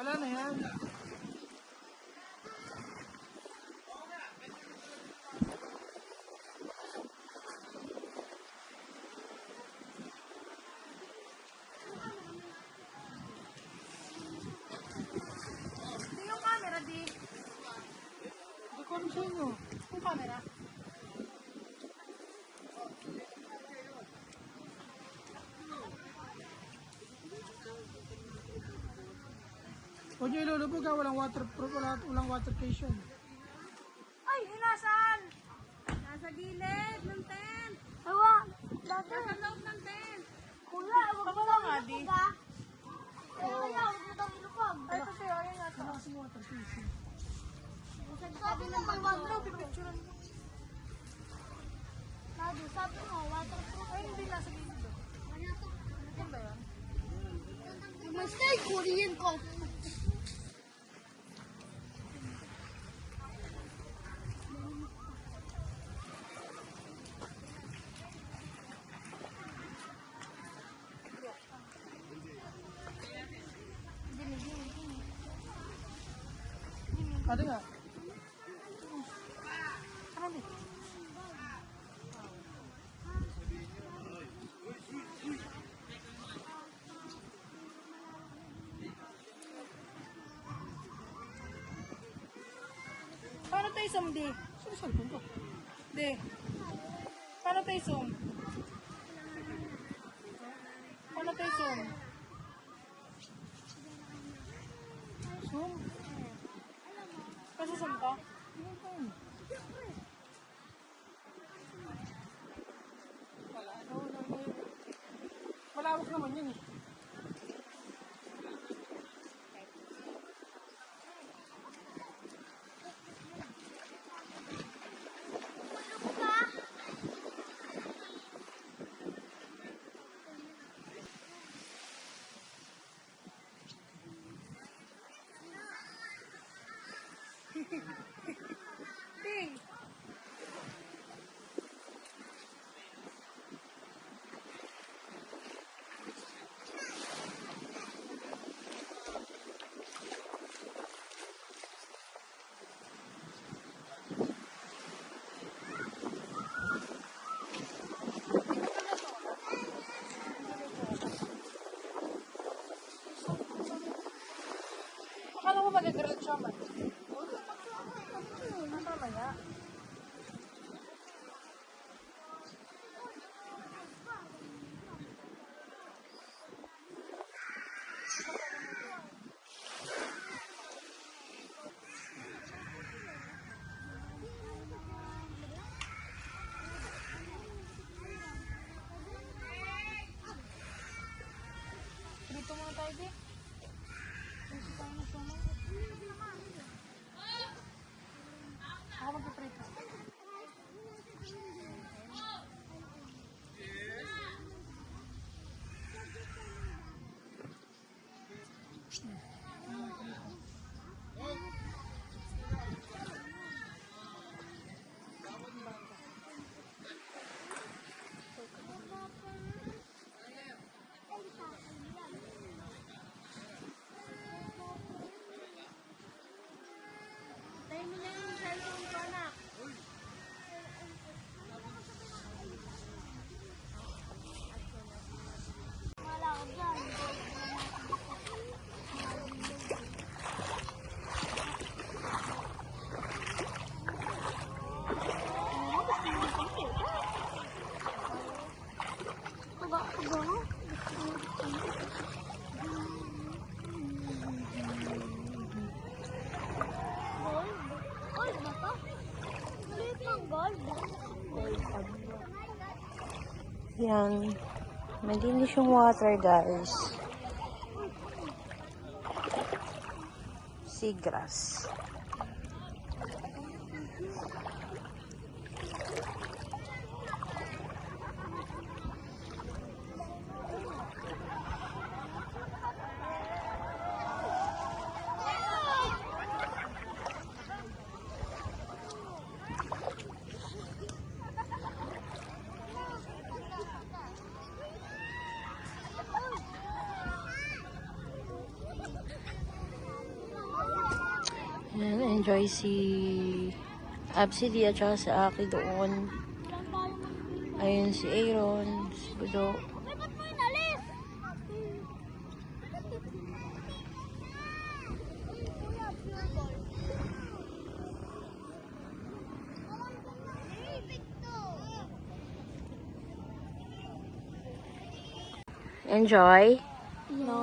Wala na yan. Yung camera, di. Hindi ko alam sa inyo. Yung camera. Huwag nyo ilulubog ha, walang waterproof, walang watercation. Ay, inasan? Nasa gilid ng tent. Ewa, dati. Nasa loob ng tent. Kuya, huwag mo daw ilupag ha. Kuya, huwag mo daw ilupag. Ay, ito sa'yo. Ayun nga. Wala kasing watercation. Sabi ng pagwagdaw, pipicturean mo. Lado, sabi mo, waterproof. Ay, hindi nasa gilid. Ano ba yun? May style Korean ko. Ate nga. Ano ba? Paano tayo zoom, di? Sino cellphone ko? Di. Paano tayo zoom? Paano tayo zoom? Zoom? Kasi zoom ka? Malawak naman yun eh. Ding! Akala mo mag-grill siya man? Mamaya. Dito muna tayo, di. Dito tayo na sumo. Ako magpiprito. Tayo mo na yung cellphone ko, anak. Wala ka dyan. Gold? Gold ba to? Maliit ng gold. Yan. Malinis yung water, guys. Seagrass. Ayan, enjoy si Absidy at saka si Aki doon. Ayun si Aaron, si Budo. Ay, ba't mo inalis? Kuya, pure ball. Hey, Victor! Enjoy? No.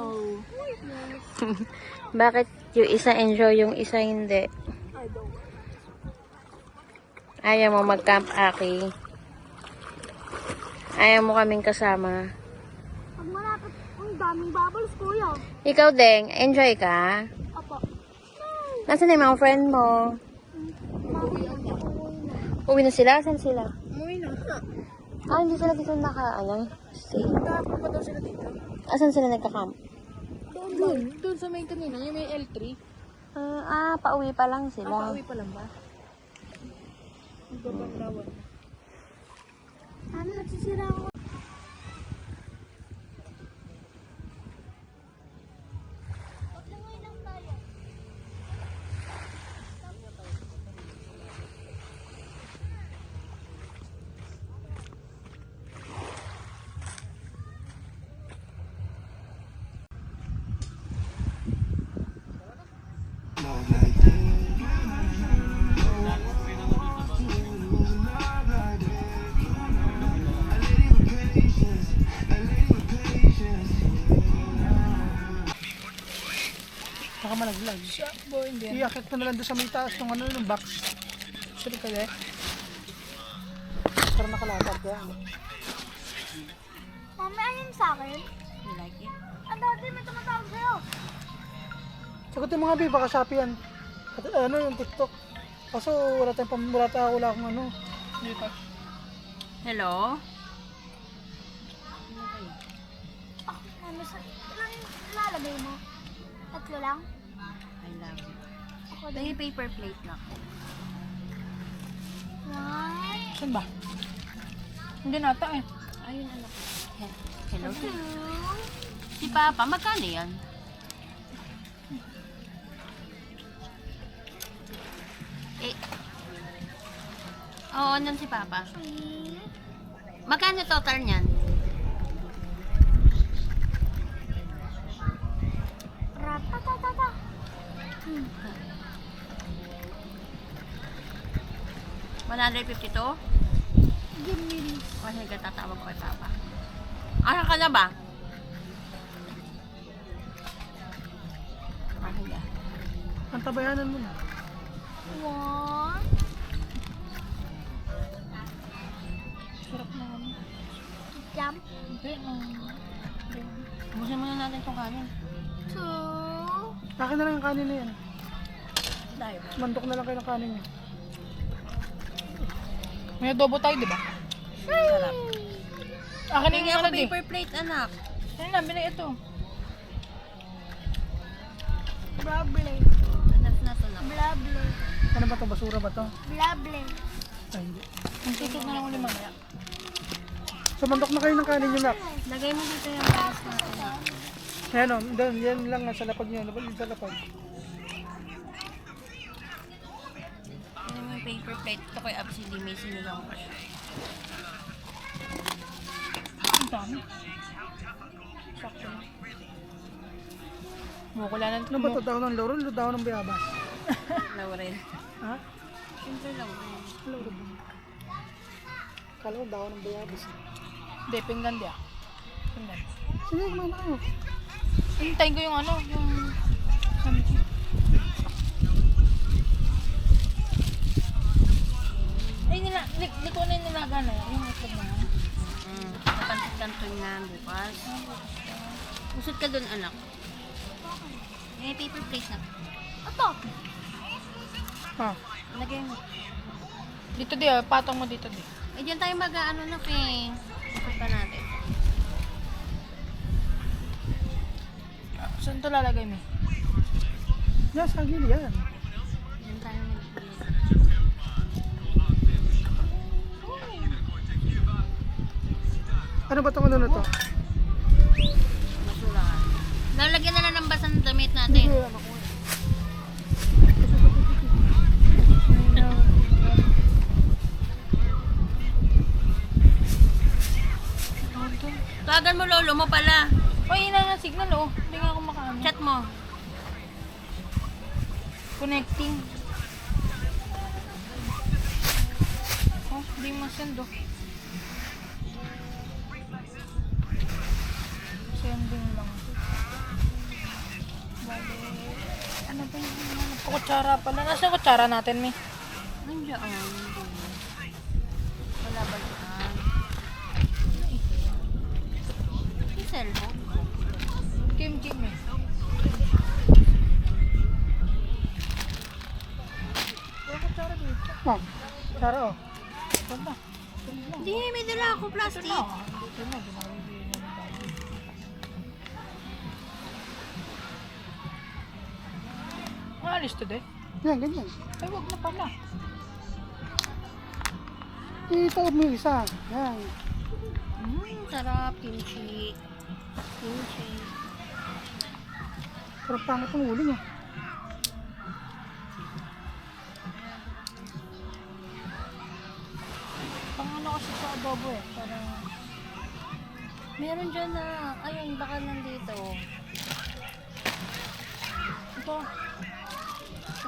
Bakit yung isa enjoy, yung isa hindi? I don't. Ayaw mo mag-camp, Aki. Ayaw mo kaming kasama. Pag malapit, ang daming bubbles, kuya. Ikaw, Deng, enjoy ka? Apo. Nasaan na yung mga friend mo? Uwi na sila? Saan sila? Umuwi na. Ah, hindi sila dito stay. Tapos pa daw sila dito. Asan sila nagka-camp? Doon sa may kanina, yung may L3. Pauwi pa lang sila. Pauwi pa lang ba? Ibabangrawan. Ano, nagsisira ako. Maglangoy lang tayo. Baka malaglag. Boy, hindi. Iakit ko na lang doon sa may taas ng ano, ng box. Sorry ka eh. Para nakalatag ka. Mami, ayun sa akin. You like it? Ang dati may tumatawag sa'yo. Sagutin mo nga, Bi, baka Shopee yan. At, ano yung TikTok. Kaso wala tayong wala akong ano. Dito. Hello? Ano sa... Ilan lalagay mo? Tatlo lang? I love it. Ako Ito yung paper plate na. One, Saan ba? Hindi nata eh. Ayun, anak. Hello? two, Si Papa, magkano yan? Oo, nandun si Papa. three, Magkano total niyan? ratatatata. 152? Give me this. Kasi tatawag ko kay Papa. Asa ka na ba? Mahiya. Ang tabayanan mo na. One, Sarap na ano. jump. Hindi, Ubusin muna natin itong kanin. Two, Akin na lang yung kanin na yan. Tayo. Mandok na lang kayo ng kanin niya. May adobo tayo, di ba? Sarap. Akin Hindi yung ako ano di. paper plate, anak. Ano na, binay ito. blable, Anak na ito na. blable, Ano ba to? Basura ba to? blable. Ay, hindi. Ang susot na lang ulit mamaya. So mandok na kayo ng kanin niyo, Nak. Lagay mo dito yung gas natin. Yan o, doon, yan lang sa lapag niyo. Yung sa lapag. Ano mo yung paper plate? Ito kay Absidy, may sinigang pa siya. Ang dami. Sakto na. Mukula na. Ano ba to? Daon ng laurel o daon ng bayabas? Laurel. Ha? Siyempre laurel. Laurel ba? Kala ko daon ng bayabas. Hindi, pinggan di ah. Pinggan. Sige, kumain na kayo. Hintayin ko yung ano, yung... Ay, liko na yung nilaga na yun. Yung itlog na yun. Kapansit kanton na bukas. Usot ka dun, anak. May paper plate na. Ito. Ha? Lagay mo. Dito di ah, patong mo dito di. Eh, dyan tayo mag-ano na, Peng. Usot pa natin. Saan ito lalagay mo? Yan, sa gilid yan. Dyan tayo mag Ano ba itong ano na to? Basura. Lalagyan na lang ng basa ng damit Hindi natin. ko yan ako. Tawagan mo lolo mo pala. Ay, ina nga signal oh. Hindi nga ako makaano. Chat mo. Connecting. Oh, hindi masend oh. Sending lang. Bale. Ano ba yung kutsara pala? Nasa yung kutsara natin, May? Nandiyan. Wala ba dyan? Yung cellphone. Kim, eh. Wala kutsara dito. Oh, Sara oh. Ganda. Hindi, may dala ako plastic. Dito na, ginawin na ng tayo. Maalis to, de? Yan, ganyan. Ay, wag na pala. Itaob mo yung isa. Yan. Sarap. Kimchi. Kimchi. Pero pangit ang uling eh. Pang ano kasi sa adobo eh. Parang, Meron dyan na, ayun, baka nandito. ito.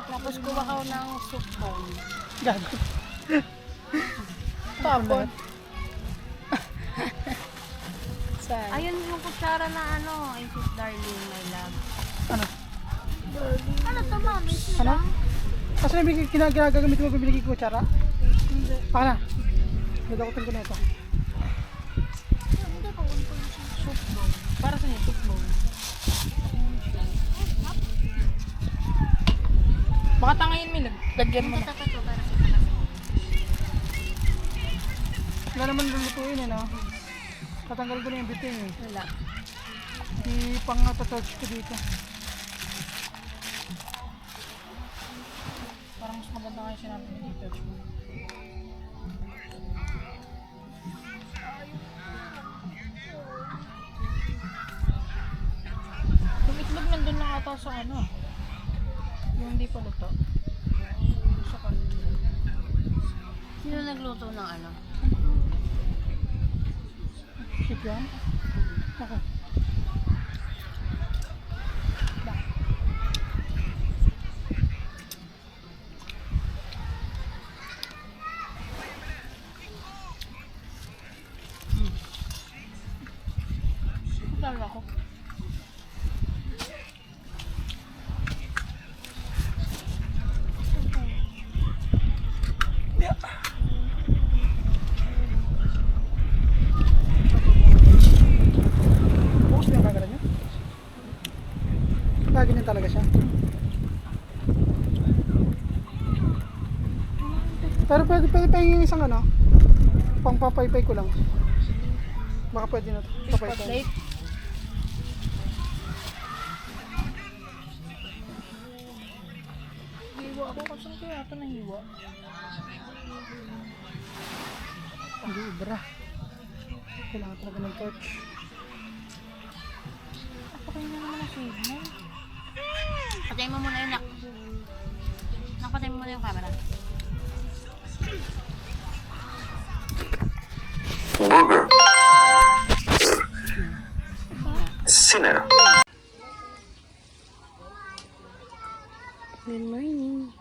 Tapos kuha ka ng soup bowl. Gago. Tapon. Saan? Ayun yung kutsara na ano, ay sis darling, my love. Ano? Ano to, mami? Ano? Kasi ginagamit mo bibili ko kutsara? Hindi. Baka na. Nadakutin ko na ito. Hindi ko unto. Soup bowl. Para sa soup bowl. Baka tangayin mo, lagyan mo na. Tapat ko para sa Wala naman lulutuin eh, no? Tatanggal ko na yung bitin eh. Wala. Ipang-touch ko dito. Parang mas maganda nga yung sinabi ni Tito. Yung itlog nandun lang ata sa ano. Yung hindi pa luto. Sa kanila. Sino nagluto ng ano? Shit yan. Ako. Lalo ako. Bukas na yung camera niya. Ganyan talaga siya. Pero pwede pa yung isang ano, pang papaypay ko lang. Baka pwede na ito. Papaypay. Spotlight. Hiwa ako kasi kaya ito nahiwa. Hindi, ibra. Kailangan talaga ng torch. Napakain na naman ang signal. Patayin mo muna yun, nak. Nakapatayin mo muna yung camera. Burger. Sinner. Good morning.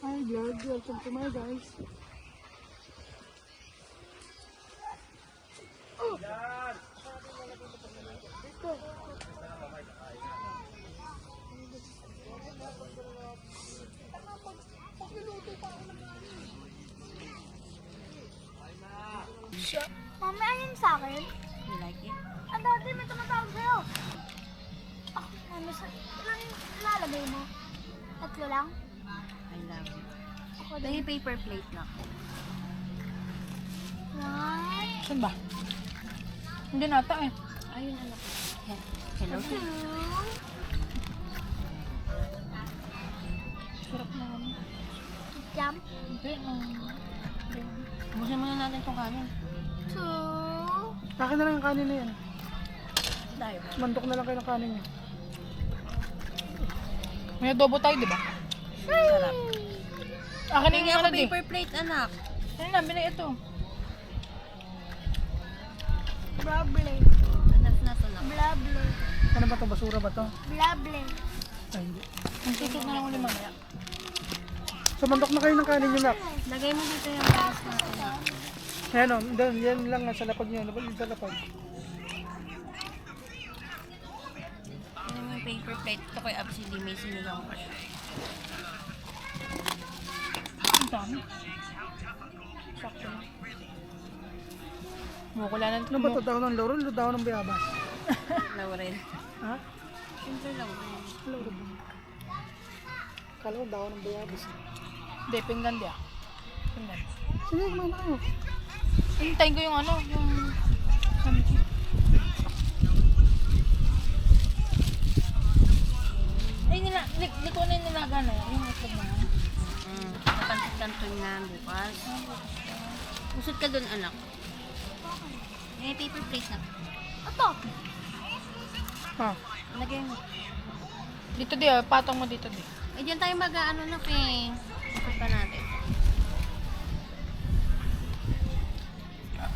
Hi vlog, welcome to my guys. Mami, ayun sa akin. You like it? Ang dati may tumatawag sa'yo. Ako, mami, ilan lalagay mo? 3 lang? I love it. Ako Ito din. yung paper plate na. 1, Saan ba? Hindi nata eh. Ayun, anak. Hello. 2, Sarap na ano. jam. Hindi, Busin muna natin itong kanin. 2, Akin na lang yung kanin na yan. Dahil. Mandok na lang kayo ng kanin niya. may adobo tayo, di ba? Sarap. Akin Hindi yung ako ano di. paper plate, anak. Ano na, binay ito. Blable. Anak na to na. Blable. Ano ba to? Basura ba to? Blable. Ay, hindi. Ang susok na lang ulit mamaya. Sumandok na kayo ng kanin nyo, nak. Lagay mo dito yung rice natin. Ayan o, doon, yan lang sa lapag nyo. Sa lapag. Ano mo yung paper plate? Ito kay Absili, may sinigang pa siya. Ang dami. Sakto na. Mukula na. Ano ba to? Daon ng laurel o daon ng bayabas? Laurel. Ha? Simple laurel. Laurel ba? Kala ko daon ng bayabas. Hindi, pinggan di ah. Pinggan. Sige, kumain tayo. Hintayin ko yung ano, yung... Samchi. Ay, di ko na yung nilaga na yun. Yung itlog na yun. Napansit-kanton na bukas. Usod ka dun, anak. May paper plate na. Ito. Ha? Lagay mo. Dito di ah, patong mo dito di. Eh, dyan tayo mag-ano na, Peng. Usod pa natin.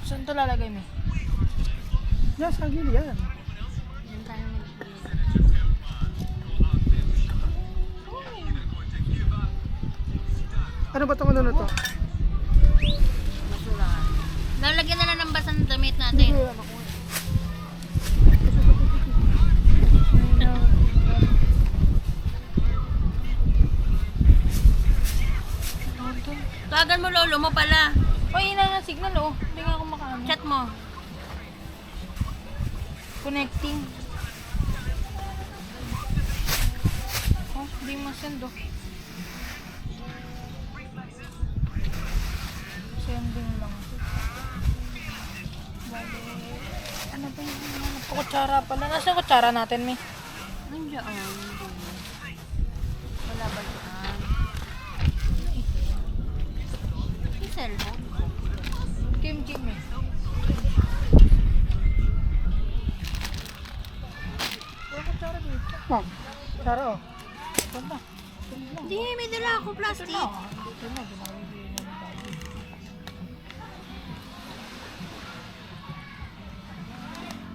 Saan to lalagay mo? Yan, sa gili yan. Dyan tayo mag Ano ba itong ano na to? basura. Lalagyan na lang ng basa ng damit Hindi natin. ko ano ko. Tawagan mo lolo mo pala. Ay, ina nga signal oh. Hindi nga ako makaano. Chat mo. Connecting. Oh, hindi masend oh. Sending lang. Bale, ano ba yung hanap ko? Kutsara pala. Nasaan yung kutsara natin, May? Nandiyan. Wala ba dyan? Yung cellphone. Kim, eh. Wala kutsara dito. Oh, Sara oh. Ganda. Hindi, may dala ako plastic. Dito na, ginawin na ng bago.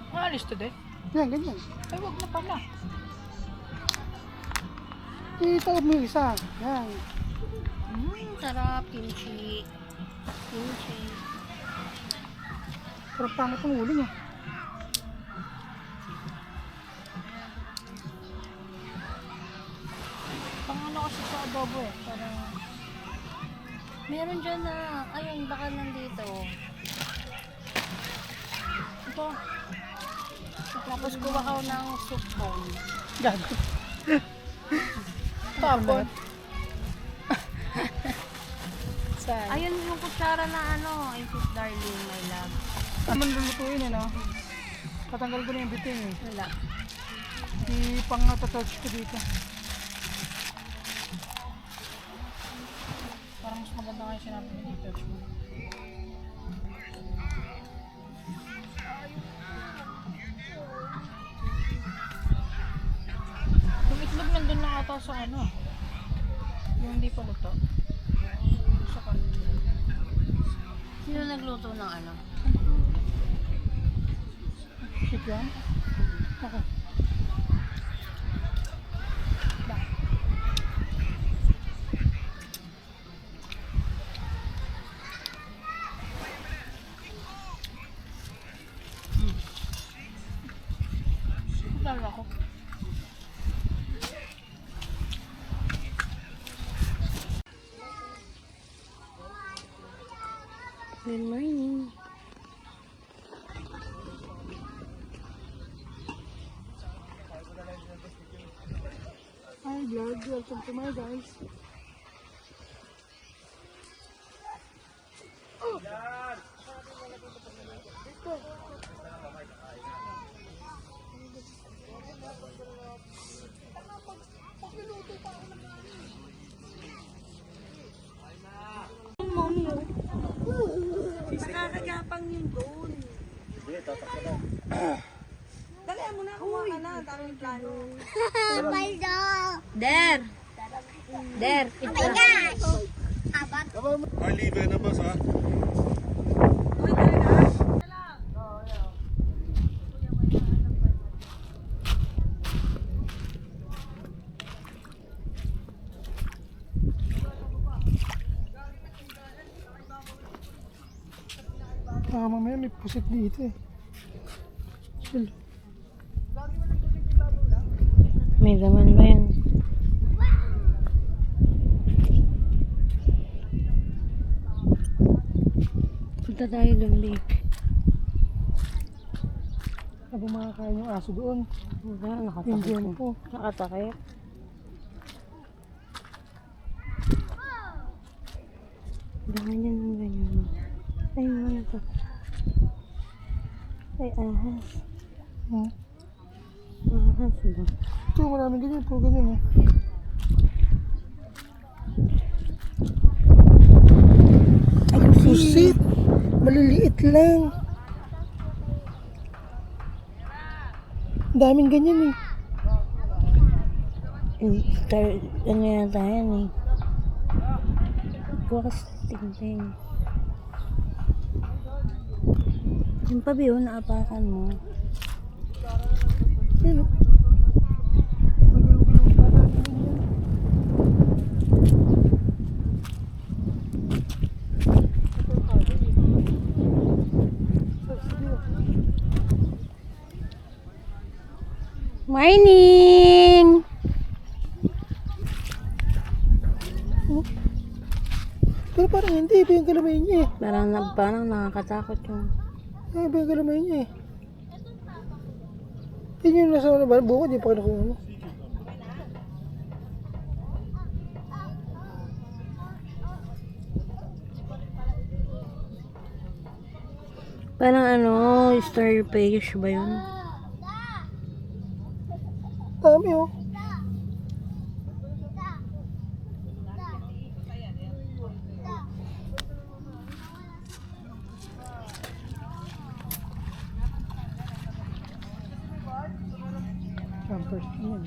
Maalis to, de? Yan, ganyan. Ay, wag na pala. Itaob mo yung isa. Yan. Sarap. Kimchi. Kimchi. Pero pangit ang ulo niya. Pang ano kasi sa adobo eh. Parang... Meron dyan na, ayun, baka nandito. Ito. Tapos kuha ka ng soup bowl. Gago. Tapon. Saan? Ayun yung kutsara na ano, ay sis darling, my love. Naman lulutuin eh, no? Tatanggal ko na yung biting eh. Wala. Ipang-touch ko dito. Parang mas maganda nga yung sinabi mo dito. Yung itlog nandun na ata sa ano. Yung hindi pa luto. Sa kanila. Sino nagluto ng ano? Shit yan. Okay. Lalo ako. Good morning. Hi vlog, welcome to my guys. Nakakagapang yun doon. Dalihan mo na, kuha ka na. Daming plano. Baldo. Der! Der! Oh my gosh. Ay, libre na boss ha. Mamaya may pusit dito eh. Chill. May laman ba yan? Punta tayo doon, babe. Habang makakain yung aso doon. Wala, Yung nakatakip dyan po. po. Nakatakip. Dami din ng ganyan. Ay, ano to? Ay, ahas. Hmm. Ahas ba? Ito, maraming ganyan po, ganyan eh. Ay, Pusit! Maliliit lang. Ang daming ganyan eh. Ano yata yan eh. Bukas tingting. Yung pabiyo, naapakan mo. Ayun oh. Morning! Pero parang hindi, iba yung galamay niya eh. Parang nakakatakot yung... Iba yung galamay niya eh. Yun yung nasa ano ba? Bukod, yung pa kinukuha mo. Parang ano, starfish ba yun? Dami oh. Campers yan.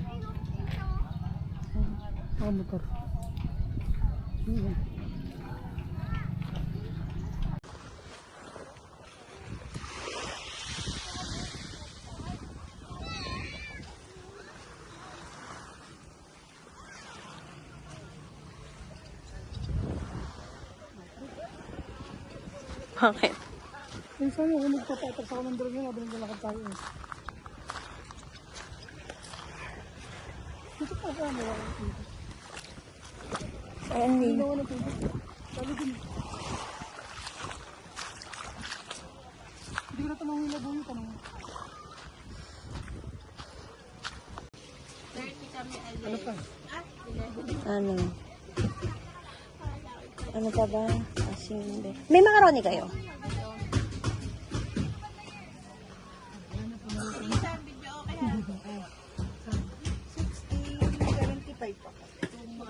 Mga motor. Bakit? Minsan ako magpapatak sa ng drone yun, habang naglalakad tayo eh. Dito pa ba? Wala akong dito. Ayan din. Hindi ako ng tubig. Sabi din. Hindi ko na tanong yung labuyo, tanong mo. Ano pa? Ano? Ano pa ba? Asin. May macaroni kayo?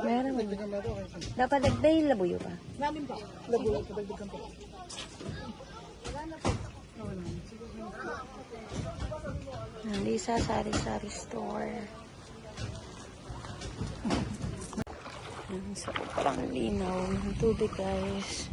Meron mo. Dapat nagday labuyo ka. Labuyo, kadagdagan pa. Lisa Sari-Sari Store. Sobrang linaw ng tubig, guys.